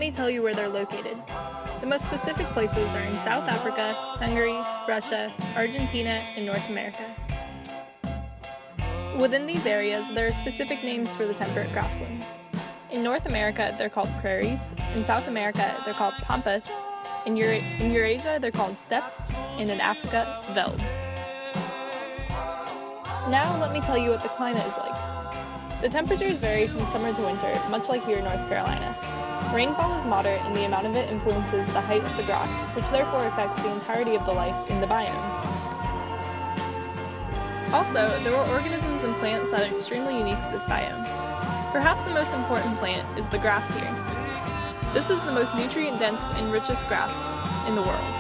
me tell you where they're located. The most specific places are in South Africa, Hungary, Russia, Argentina, and North America. Within these areas, there are specific names for the temperate grasslands. In North America, they're called prairies. In South America, they're called pampas. In Eurasia, they're called steppes. And in Africa, velds. Now let me tell you what the climate is like. The temperatures vary from summer to winter, much like here in North Carolina. Rainfall is moderate and the amount of it influences the height of the grass, which therefore affects the entirety of the life in the biome. Also, there are organisms and plants that are extremely unique to this biome. Perhaps the most important plant is the grass here. This is the most nutrient-dense and richest grass in the world.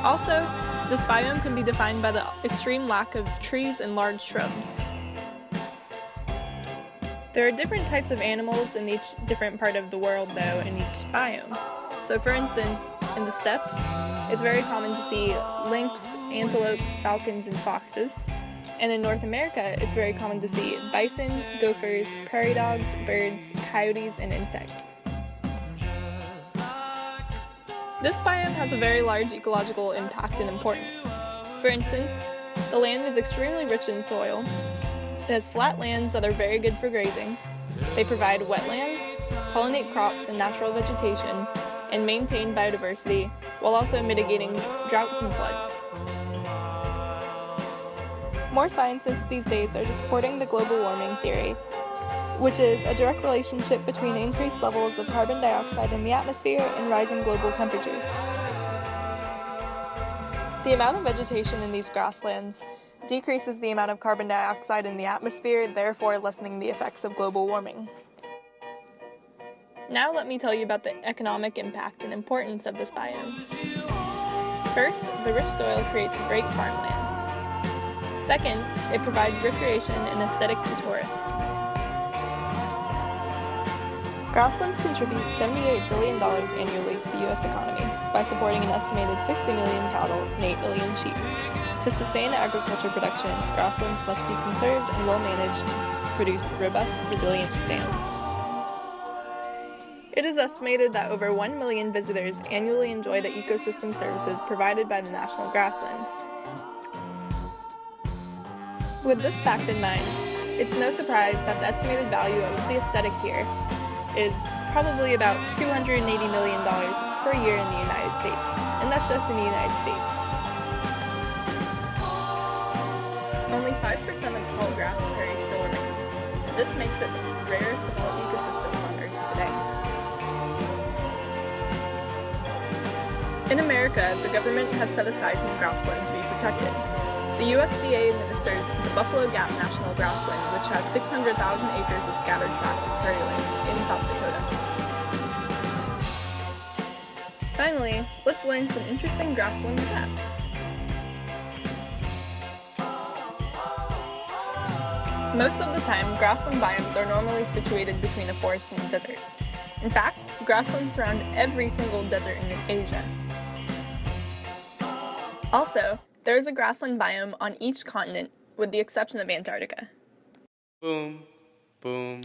Also, this biome can be defined by the extreme lack of trees and large shrubs. There are different types of animals in each different part of the world, though, in each biome. So for instance, in the steppes, it's very common to see lynx, antelope, falcons, and foxes. And in North America, it's very common to see bison, gophers, prairie dogs, birds, coyotes, and insects. This biome has a very large ecological impact and importance. For instance, the land is extremely rich in soil. It has flat lands that are very good for grazing. They provide wetlands, pollinate crops and natural vegetation, and maintain biodiversity, while also mitigating droughts and floods. More scientists these days are supporting the global warming theory, which is a direct relationship between increased levels of carbon dioxide in the atmosphere and rising global temperatures. The amount of vegetation in these grasslands decreases the amount of carbon dioxide in the atmosphere, therefore lessening the effects of global warming. Now let me tell you about the economic impact and importance of this biome. First, the rich soil creates great farmland. Second, it provides recreation and aesthetic to tourists. Grasslands contribute $78 billion annually to the U.S. economy by supporting an estimated 60 million cattle and 8 million sheep. To sustain agriculture production, grasslands must be conserved and well managed to produce robust, resilient stands. It is estimated that over 1 million visitors annually enjoy the ecosystem services provided by the National Grasslands. With this fact in mind, it's no surprise that the estimated value of the aesthetic here is probably about $280 million per year in the United States, and that's just in the United States. Only 5% of tall grass prairie still remains. This makes it the rarest of all ecosystems on Earth today. In America, the government has set aside some grassland to be protected. The USDA administers the Buffalo Gap National Grassland, which has 600,000 acres of scattered tracts of prairie land in South Dakota. Finally, let's learn some interesting grassland facts. Most of the time, grassland biomes are normally situated between a forest and a desert. In fact, grasslands surround every single desert in Asia. Also, there is a grassland biome on each continent, with the exception of Antarctica. Boom, boom,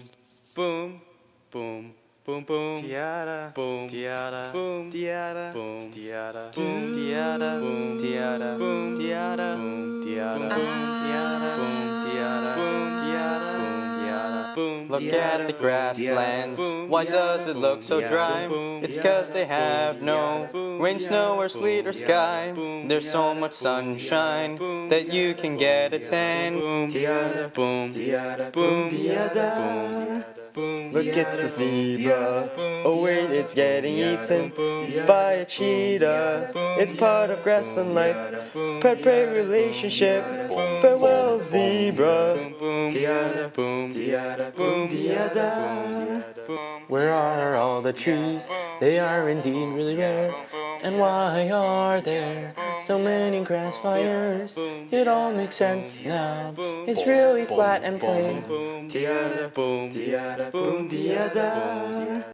boom, boom, boom, boom, tiara, boom, tiara, boom, tiara, boom, tiara, boom, tiara, boom, tiara, boom, tiara, boom, tiara, boom, tiara, boom, tiara, boom, tiara, boom, tiara, boom. Look at the grasslands, why does it look so dry? It's 'cause they have no rain, snow, or sleet, or sky. There's so much sunshine that you can get a tan. Boom, boom, boom, boom. Look, it's a zebra. Oh wait, it's getting eaten by a cheetah. It's part of grassland life. Pet-prey relationship. Farewell, zebra. Where are all the trees? They are indeed really rare. And why are there so many grass fires? It all makes sense now. It's really flat and plain.